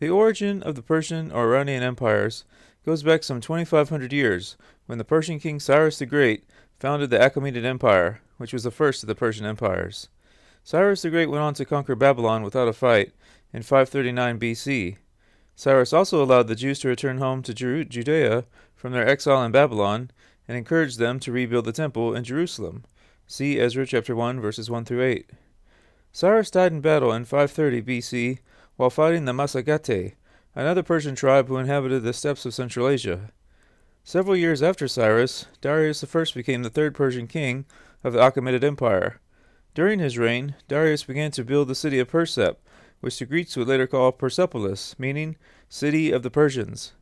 The origin of the Persian or Iranian empires goes back some 2,500 years, when the Persian king Cyrus the Great founded the Achaemenid Empire, which was the first of the Persian empires. Cyrus the Great went on to conquer Babylon without a fight in 539 BC. Cyrus also allowed the Jews to return home to Judea from their exile in Babylon and encouraged them to rebuild the temple in Jerusalem. See Ezra chapter 1 verses 1 through 8. Cyrus died in battle in 530 BC while fighting the Massagetæ, another Persian tribe who inhabited the steppes of Central Asia. Several years after Cyrus, Darius I became the third Persian king of the Achaemenid Empire. During his reign, Darius began to build the city of Persep, which the Greeks would later call Persepolis, meaning city of the Persians.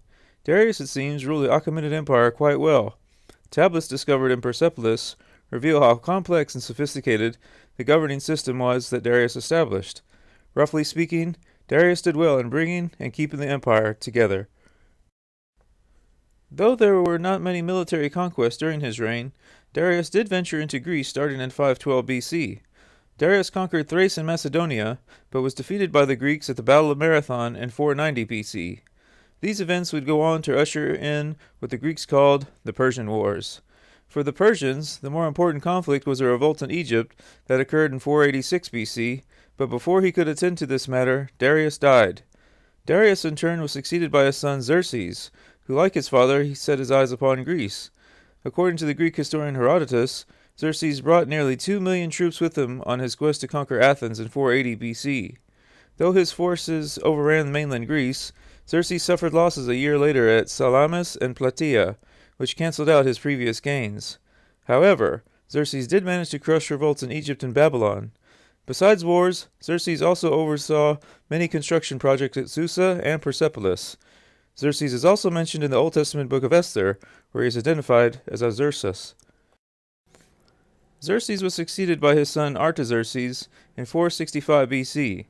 Darius, it seems, ruled the Achaemenid Empire quite well. Tablets discovered in Persepolis reveal how complex and sophisticated the governing system was that Darius established. Roughly speaking, Darius did well in bringing and keeping the empire together. Though there were not many military conquests during his reign, Darius did venture into Greece starting in 512 BC. Darius conquered Thrace and Macedonia, but was defeated by the Greeks at the Battle of Marathon in 490 BC. These events would go on to usher in what the Greeks called the Persian Wars. For the Persians, the more important conflict was a revolt in Egypt that occurred in 486 BC, but before he could attend to this matter, Darius died. Darius in turn was succeeded by his son Xerxes, who, like his father, he set his eyes upon Greece. According to the Greek historian Herodotus, Xerxes brought nearly 2 million troops with him on his quest to conquer Athens in 480 BC. Though his forces overran mainland Greece, Xerxes suffered losses a year later at Salamis and Plataea, which cancelled out his previous gains. However, Xerxes did manage to crush revolts in Egypt and Babylon. Besides wars, Xerxes also oversaw many construction projects at Susa and Persepolis. Xerxes is also mentioned in the Old Testament book of Esther, where he is identified as Artaxerxes. Xerxes was succeeded by his son Artaxerxes in 465 BC,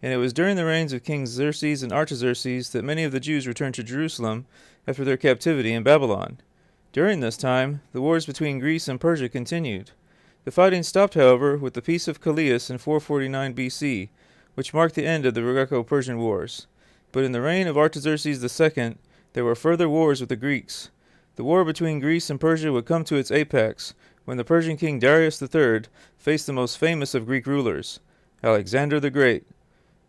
and it was during the reigns of Kings Xerxes and Artaxerxes that many of the Jews returned to Jerusalem after their captivity in Babylon. During this time, the wars between Greece and Persia continued. The fighting stopped, however, with the Peace of Calais in 449 BC, which marked the end of the Greco-Persian Wars. But in the reign of Artaxerxes II, there were further wars with the Greeks. The war between Greece and Persia would come to its apex when the Persian king Darius III faced the most famous of Greek rulers, Alexander the Great.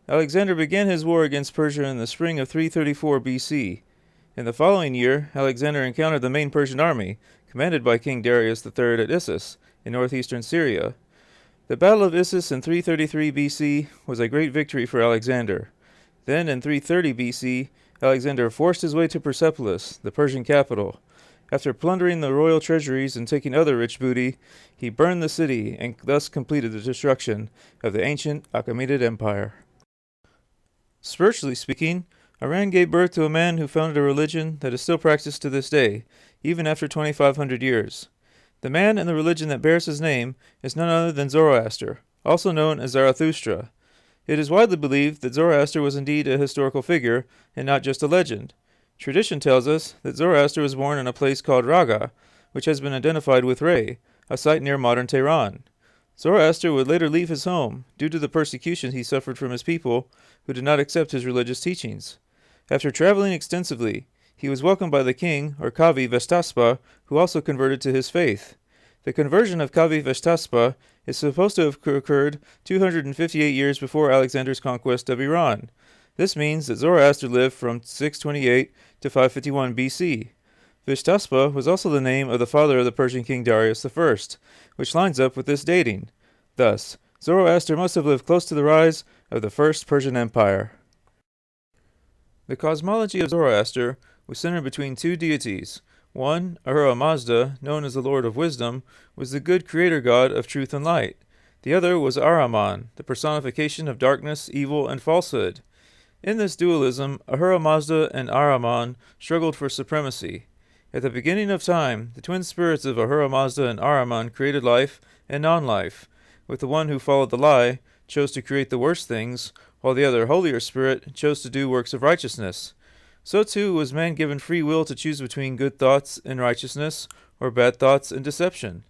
Alexander began his war against Persia in the spring of 334 BC. In the following year, Alexander encountered the main Persian army, commanded by King Darius III at Issus, in northeastern Syria. The Battle of Issus in 333 BC was a great victory for Alexander. Then, in 330 BC, Alexander forced his way to Persepolis, the Persian capital. After plundering the royal treasuries and taking other rich booty, he burned the city and thus completed the destruction of the ancient Achaemenid Empire. Spiritually speaking, Iran gave birth to a man who founded a religion that is still practiced to this day, even after 2,500 years. The man and the religion that bears his name is none other than Zoroaster, also known as Zarathustra. It is widely believed that Zoroaster was indeed a historical figure, and not just a legend. Tradition tells us that Zoroaster was born in a place called Raga, which has been identified with Ray, a site near modern Tehran. Zoroaster would later leave his home, due to the persecution he suffered from his people, who did not accept his religious teachings. After traveling extensively, he was welcomed by the king, or Kavi Vestaspa, who also converted to his faith. The conversion of Kavi Vestaspa is supposed to have occurred 258 years before Alexander's conquest of Iran. This means that Zoroaster lived from 628 to 551 BC. Vestaspa was also the name of the father of the Persian king Darius I, which lines up with this dating. Thus, Zoroaster must have lived close to the rise of the First Persian Empire. The cosmology of Zoroaster was centered between two deities. One, Ahura Mazda, known as the Lord of Wisdom, was the good creator god of truth and light. The other was Ahriman, the personification of darkness, evil, and falsehood. In this dualism, Ahura Mazda and Ahriman struggled for supremacy. At the beginning of time, the twin spirits of Ahura Mazda and Ahriman created life and non-life, with the one who followed the lie chose to create the worst things, while the other, holier spirit, chose to do works of righteousness. So too was man given free will to choose between good thoughts and righteousness, or bad thoughts and deception.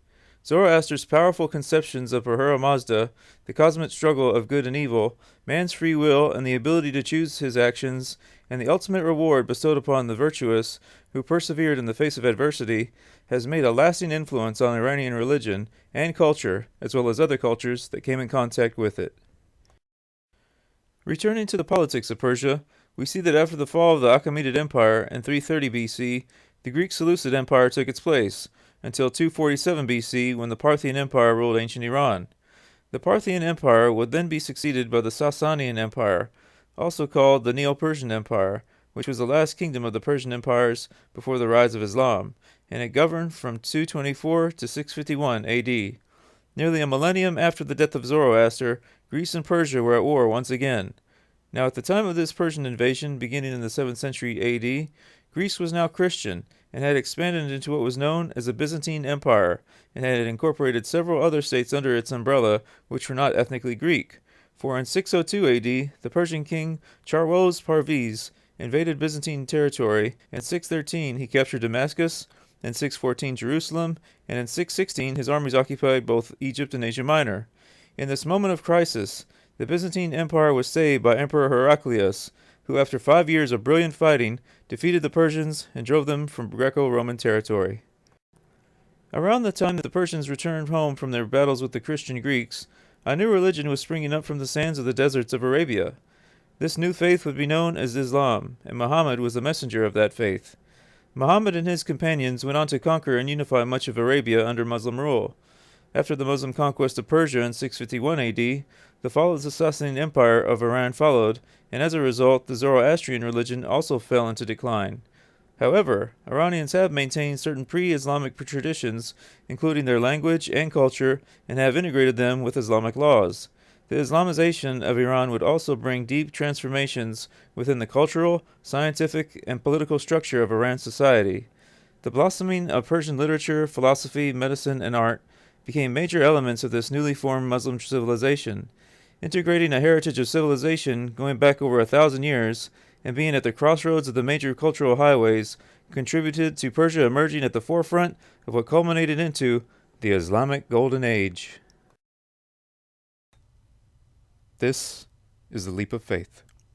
Zoroaster's powerful conceptions of Ahura Mazda, the cosmic struggle of good and evil, man's free will and the ability to choose his actions, and the ultimate reward bestowed upon the virtuous who persevered in the face of adversity, has made a lasting influence on Iranian religion and culture, as well as other cultures that came in contact with it. Returning to the politics of Persia, we see that after the fall of the Achaemenid Empire in 330 BC, the Greek Seleucid Empire took its place, until 247 BC when the Parthian Empire ruled ancient Iran. The Parthian Empire would then be succeeded by the Sasanian Empire, also called the Neo-Persian Empire, which was the last kingdom of the Persian empires before the rise of Islam, and it governed from 224 to 651 AD. Nearly a millennium after the death of Zoroaster, Greece and Persia were at war once again. Now at the time of this Persian invasion, beginning in the 7th century AD, Greece was now Christian, and had expanded into what was known as the Byzantine Empire, and had incorporated several other states under its umbrella which were not ethnically Greek. For in 602 AD, the Persian king Charwaz Parviz invaded Byzantine territory. In 613 he captured Damascus, in 614 Jerusalem, and in 616 his armies occupied both Egypt and Asia Minor. In this moment of crisis, the Byzantine Empire was saved by Emperor Heraclius, who after 5 years of brilliant fighting, defeated the Persians and drove them from Greco-Roman territory. Around the time that the Persians returned home from their battles with the Christian Greeks, a new religion was springing up from the sands of the deserts of Arabia. This new faith would be known as Islam, and Muhammad was the messenger of that faith. Muhammad and his companions went on to conquer and unify much of Arabia under Muslim rule. After the Muslim conquest of Persia in 651 AD, the fall of the Sasanian Empire of Iran followed, and as a result, the Zoroastrian religion also fell into decline. However, Iranians have maintained certain pre-Islamic traditions, including their language and culture, and have integrated them with Islamic laws. The Islamization of Iran would also bring deep transformations within the cultural, scientific, and political structure of Iran's society. The blossoming of Persian literature, philosophy, medicine, and art became major elements of this newly formed Muslim civilization. Integrating a heritage of civilization going back over 1,000 years and being at the crossroads of the major cultural highways contributed to Persia emerging at the forefront of what culminated into the Islamic Golden Age. This is the Leap of Faith.